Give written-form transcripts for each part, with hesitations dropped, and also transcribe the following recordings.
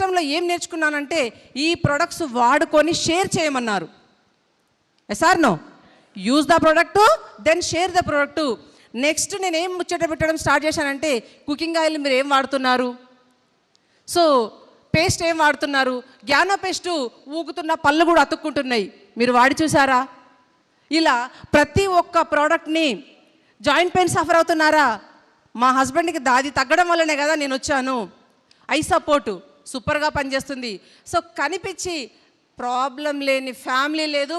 సిస్టంలో ఏం నేర్చుకున్నానంటే ఈ ప్రొడక్ట్స్ వాడుకొని షేర్ చేయమన్నారు. Yes or no? Use the product then share the product. Next నేనేం ముచ్చట పెట్టడం స్టార్ట్ చేశానంటే కుకింగ్ ఆయిల్ మీరు ఏం వాడుతున్నారు, సో పేస్ట్ ఏం వాడుతున్నారు, గ్యానో పేస్ట్ ఊగుతున్న పళ్ళు కూడా అతుక్కుంటున్నాయి, మీరు వాడి చూసారా? ఇలా ప్రతి ఒక్క ప్రోడక్ట్ని జాయింట్ పెయిన్ సఫర్ అవుతున్నారా, మా హస్బెండ్కి దాది తగ్గడం వల్లనే కదా నేను వచ్చాను, ఐ సపోర్టు సూపర్గా పనిచేస్తుంది. సో కనిపించి ప్రాబ్లం లేని ఫ్యామిలీ లేదు,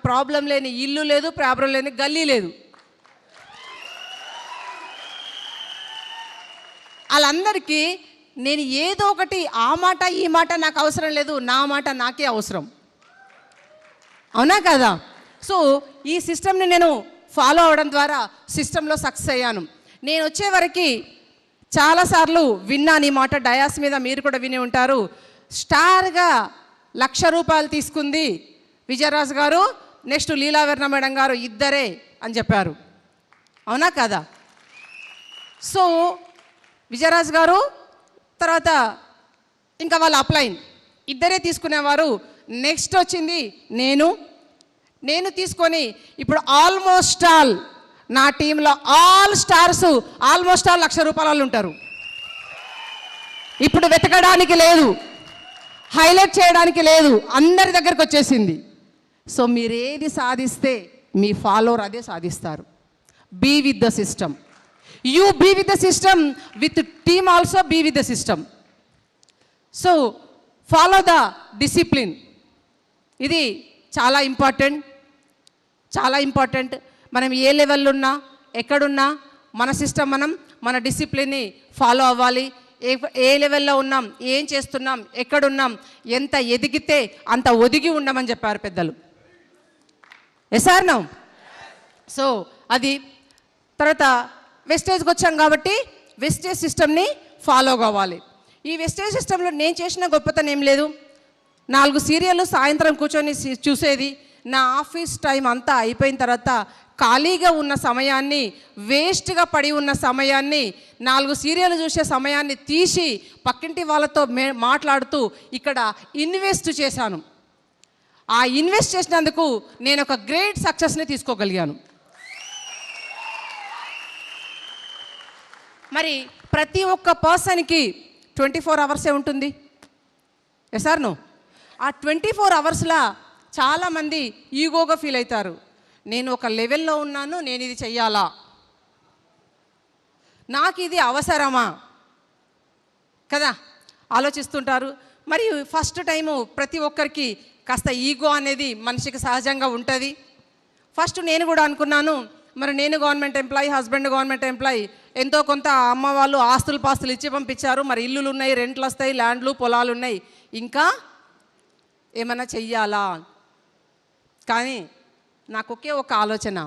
ప్రాబ్లం లేని ఇల్లు లేదు, ప్రాబ్లం లేని గల్లీ లేదు. వాళ్ళందరికీ నేను ఏదో ఒకటి ఆ మాట ఈ మాట నాకు అవసరం లేదు, నా మాట నాకే అవసరం. అవునా కదా? సో ఈ సిస్టమ్ని నేను ఫాలో అవడం ద్వారా సిస్టంలో సక్సెస్ అయ్యాను. నేను వచ్చే వరకు చాలాసార్లు విన్నాను ఈ మాట, డయాస్ మీద మీరు కూడా విని ఉంటారు. స్టార్గా ₹1,00,000 తీసుకుంది విజయరాజు గారు, నెక్స్ట్ లీలావర్ణ మేడం గారు, ఇద్దరే అని చెప్పారు. అవునా కదా? సో విజయరాజు గారు తర్వాత ఇంకా వాళ్ళ అప్లైన్ ఇద్దరే తీసుకునేవారు. నెక్స్ట్ వచ్చింది నేను తీసుకొని ఇప్పుడు ఆల్మోస్ట్ ఆల్ నా టీంలో ఆల్ స్టార్స్ ఆల్మోస్ట్ ఆల్ ₹1,00,000 ఉంటారు. ఇప్పుడు వెతకడానికి లేదు, హైలైట్ చేయడానికి లేదు, అందరి దగ్గరకు వచ్చేసింది. సో మీరు ఏది సాధిస్తే మీ ఫాలోవర్ అదే సాధిస్తారు. Be with the system. You be with the system, with team also be with the system. So follow the discipline. ఇది చాలా ఇంపార్టెంట్. మనం ఏ లెవెల్లో ఉన్నా ఎక్కడున్నా మన సిస్టమ్ మన డిసిప్లిన్ని ఫాలో అవ్వాలి. ఏ లెవెల్లో ఉన్నాం, ఏం చేస్తున్నాం, ఎక్కడున్నాం, ఎంత ఎదిగితే అంత ఒదిగి ఉండమని చెప్పారు పెద్దలు. Yes or no? సో అది తర్వాత వెస్టేజ్కి వచ్చాం కాబట్టి వెస్టేజ్ సిస్టమ్ని ఫాలో కావాలి. ఈ వెస్టేజ్ సిస్టంలో నేను చేసిన గొప్పతనం ఏం లేదు, 4 సీరియళ్ళు సాయంత్రం కూర్చొని చూసేది. నా ఆఫీస్ టైం అంతా అయిపోయిన తర్వాత ఖాళీగా ఉన్న సమయాన్ని, వేస్ట్గా పడి ఉన్న సమయాన్ని, 4 సీరియళ్ళు చూసే సమయాన్ని తీసి పక్కింటి వాళ్ళతో మాట్లాడుతూ ఇక్కడ ఇన్వెస్ట్ చేశాను. ఆ ఇన్వెస్ట్ చేసినందుకు నేను ఒక గ్రేట్ సక్సెస్ని తీసుకోగలిగాను. మరి ప్రతి ఒక్క పర్సన్కి 24 అవర్సే ఉంటుంది. Yes or no? ఆ 24 అవర్స్లో చాలామంది ఈగోగా ఫీల్ అవుతారు. నేను ఒక లెవెల్లో ఉన్నాను, నేను ఇది చెయ్యాలా, నాకు ఇది అవసరమా కదా ఆలోచిస్తుంటారు. మరి ఫస్ట్ టైము ప్రతి ఒక్కరికి కాస్త ఈగో అనేది మనిషికి సహజంగా ఉంటుంది. ఫస్ట్ నేను కూడా అనుకున్నాను, మరి నేను government employee, husband government employee, ఎంతో కొంత అమ్మ వాళ్ళు ఆస్తులు పాస్తులు ఇచ్చి పంపించారు, మరి ఇల్లులు ఉన్నాయి, రెంట్లు వస్తాయి, ల్యాండ్లు పొలాలు ఉన్నాయి, ఇంకా ఏమైనా చెయ్యాలా. కానీ నాకు ఒకే ఒక ఆలోచన,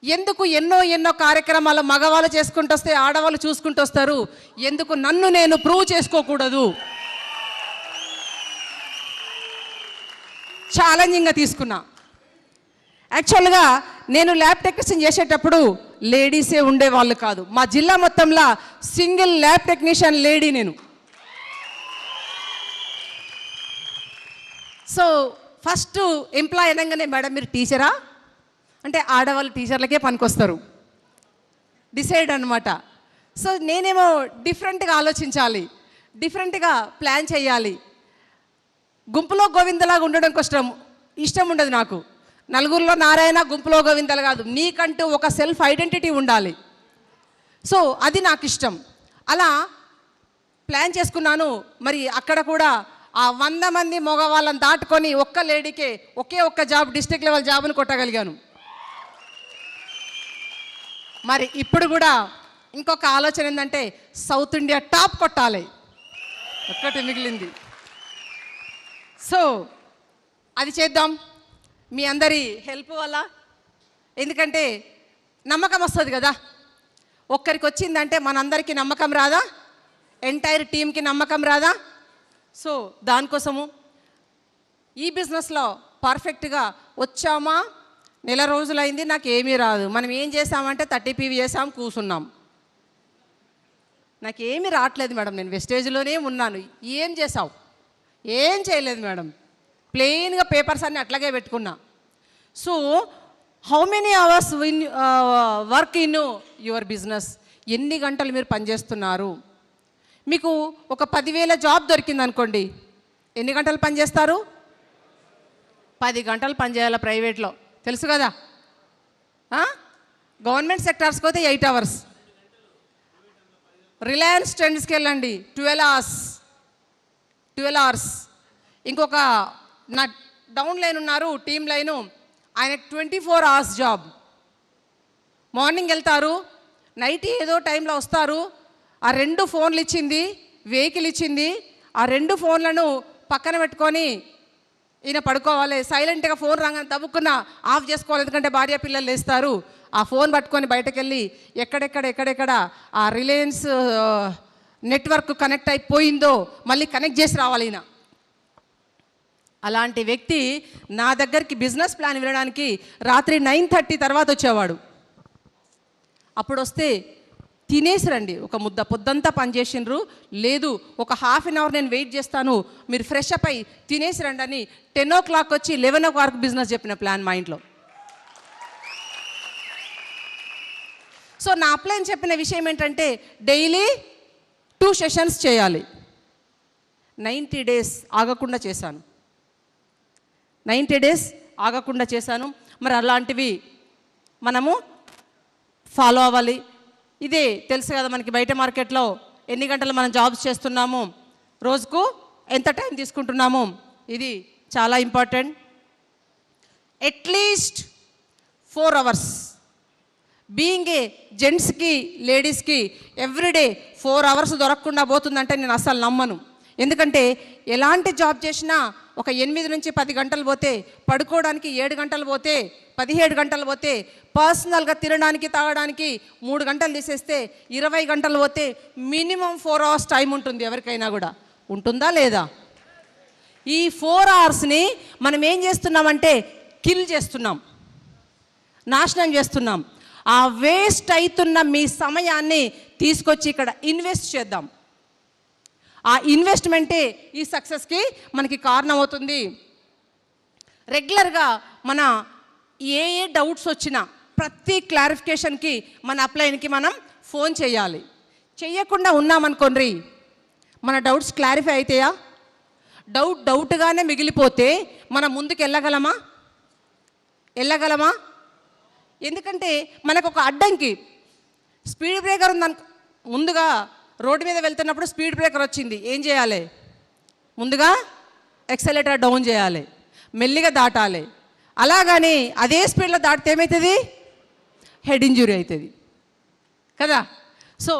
ఎందుకు ఎన్నో కార్యక్రమాలు మగవాళ్ళు చేసుకుంటూ వస్తే ఆడవాళ్ళు చూసుకుంటూ వస్తారు, ఎందుకు నన్ను నేను ప్రూవ్ చేసుకోకూడదు? ఛాలెంజింగ్గా తీసుకున్నా. యాక్చువల్గా నేను ల్యాబ్ టెక్నీషియన్ చేసేటప్పుడు లేడీసే ఉండేవాళ్ళు కాదు. మా జిల్లా మొత్తంలో సింగిల్ ల్యాబ్ టెక్నీషియన్ లేడీ నేను. సో ఫస్ట్ ఎంప్లాయ్ అనగానే, మేడం మీరు టీచరా అంటే ఆడవాళ్ళు టీచర్లకే పనికొస్తారు డిసైడ్ అనమాట. సో నేనేమో డిఫరెంట్గా ఆలోచించాలి, డిఫరెంట్గా ప్లాన్ చేయాలి. గుంపులో గోవిందలాగా ఉండడం ఇష్టం ఉండదు నాకు. నలుగురిలో నారాయణ, గుంపులో గోవిందలు కాదు, నీకంటూ ఒక సెల్ఫ్ ఐడెంటిటీ ఉండాలి. సో అది నాకు ఇష్టం. అలా ప్లాన్ చేసుకున్నాను. మరి అక్కడ కూడా ఆ 100 మంది మగవాళ్ళని దాటుకొని ఒక్క లేడీకే ఒక్క జాబ్, డిస్ట్రిక్ట్ లెవెల్ జాబ్ని కొట్టగలిగాను. మరి ఇప్పుడు కూడా ఇంకొక ఆలోచన ఏంటంటే సౌత్ ఇండియా టాప్ కొట్టాలి, ఒక్కటి మిగిలింది. సో అది చేద్దాం మీ అందరి హెల్ప్ వల్ల. ఎందుకంటే నమ్మకం వస్తుంది కదా, ఒక్కరికి వచ్చిందంటే మనందరికీ నమ్మకం రాదా, ఎంటైర్ టీంకి నమ్మకం రాదా? సో దానికోసము ఈ బిజినెస్లో పర్ఫెక్ట్గా వచ్చామా, నెల రోజులైంది, నాకు ఏమీ రాదు. మనం ఏం చేసామంటే 30 PV చేసాం, కూర్చున్నాం. నాకు ఏమీ రావట్లేదు మేడం, నేను వెస్టేజ్లోనే ఉన్నాను. ఏం చేసావు? ఏం చేయలేదు మేడం, ప్లెయిన్గా పేపర్స్ అన్నీ అట్లాగే పెట్టుకున్నా. So how many hours work in your business, ఎన్ని గంటలు మీరు పనిచేస్తున్నారు? మీకు ఒక 10,000 జాబ్ దొరికింది అనుకోండి, ఎన్ని గంటలు పనిచేస్తారు? 10 గంటలు పనిచేయాలి ప్రైవేట్లో, తెలుసు కదా. గవర్నమెంట్ సెక్టార్స్కి పోతే 8 అవర్స్. రిలయన్స్ ట్రెండ్స్కి వెళ్ళండి, 12 అవర్స్. 12 అవర్స్. ఇంకొక నా డౌన్ లైన్ ఉన్నారు, టీమ్ లైను, ఆయనకు 24 అవర్స్ జాబ్. మార్నింగ్ వెళ్తారు, నైట్ ఏదో టైంలో వస్తారు. ఆ 2 ఫోన్లు ఇచ్చింది, వెహికల్ ఇచ్చింది, ఆ 2 ఫోన్లను పక్కన పెట్టుకొని ఈయన పడుకోవాలి. సైలెంట్గా ఫోన్ రాగానే తవ్వుకున్న ఆఫ్ చేసుకోవాలి, ఎందుకంటే భార్య పిల్లలు లేస్తారు. ఆ ఫోన్ పట్టుకొని బయటకు వెళ్ళి ఎక్కడెక్కడ ఆ రిలయన్స్ నెట్వర్క్ కనెక్ట్ అయిపోయిందో మళ్ళీ కనెక్ట్ చేసి రావాలి ఈయన. అలాంటి వ్యక్తి నా దగ్గరికి బిజినెస్ ప్లాన్ వినడానికి రాత్రి 9:30 తర్వాత వచ్చేవాడు. అప్పుడు వస్తే తినేసి రండి, ఒక ముద్ద పొద్దంతా పనిచేసిండ్రు, లేదు ఒక హాఫ్ అన్ అవర్ నేను వెయిట్ చేస్తాను, మీరు ఫ్రెష్ అప్ అయ్యి తినేసి రండి అని 10 o'clock వచ్చి 11 o'clock బిజినెస్ చెప్పిన ప్లాన్ మా ఇంట్లో. సో నా ప్లాన్ చెప్పిన విషయం ఏంటంటే డైలీ 2 సెషన్స్ చేయాలి. 90 days ఆగకుండా చేశాను. 90 days ఆగకుండా చేశాను. మరి అలాంటివి మనము ఫాలో అవ్వాలి. ఇదే తెలుసు కదా మనకి, బయట మార్కెట్లో ఎన్ని గంటలు మనం జాబ్స్ చేస్తున్నాము, రోజుకు ఎంత టైం తీసుకుంటున్నాము, ఇది చాలా important. At least 4 hours. Being a జెంట్స్కి లేడీస్కి ఎవ్రీడే 4 hours దొరకకుండా పోతుందంటే నేను అసలు నమ్మను. ఎందుకంటే ఎలాంటి జాబ్ చేసినా ఒక 8 నుంచి 10 గంటలు పోతే, పడుకోవడానికి 7 గంటలు పోతే, 17 గంటలు పోతే, పర్సనల్గా తినడానికి తాగడానికి 3 గంటలు తీసేస్తే 20 గంటలు పోతే మినిమం 4 hours టైం ఉంటుంది. ఎవరికైనా కూడా ఉంటుందా లేదా? ఈ 4 hoursని మనం ఏం చేస్తున్నామంటే కిల్ చేస్తున్నాం, నాశనం చేస్తున్నాం. ఆ వేస్ట్ అవుతున్న మీ సమయాన్ని తీసుకొచ్చి ఇక్కడ ఇన్వెస్ట్ చేద్దాం. ఆ ఇన్వెస్ట్మెంటే ఈ సక్సెస్కి మనకి కారణం అవుతుంది. రెగ్యులర్గా మన ఏ డౌట్స్ వచ్చినా ప్రతి క్లారిఫికేషన్కి మన అప్లైన్కి మనం ఫోన్ చేయాలి. చేయకుండా ఉన్నామనుకోండి, మన డౌట్స్ క్లారిఫై అవుతాయా? డౌట్గానే మిగిలిపోతే మనం ముందుకు వెళ్ళగలమా? ఎందుకంటే మనకు ఒక అడ్డంకి, స్పీడ్ బ్రేకర్ ఉందనుకో, ముందుగా రోడ్డు మీద వెళ్తున్నప్పుడు స్పీడ్ బ్రేకర్ వచ్చింది, ఏం చేయాలి? ముందుగా ఎక్సలేటర్ డౌన్ చేయాలి, మెల్లిగా దాటాలి. అలాగని అదే స్పీడ్లో దాటితే ఏమవుతుంది? హెడ్ ఇంజురీ అవుతుంది కదా. సో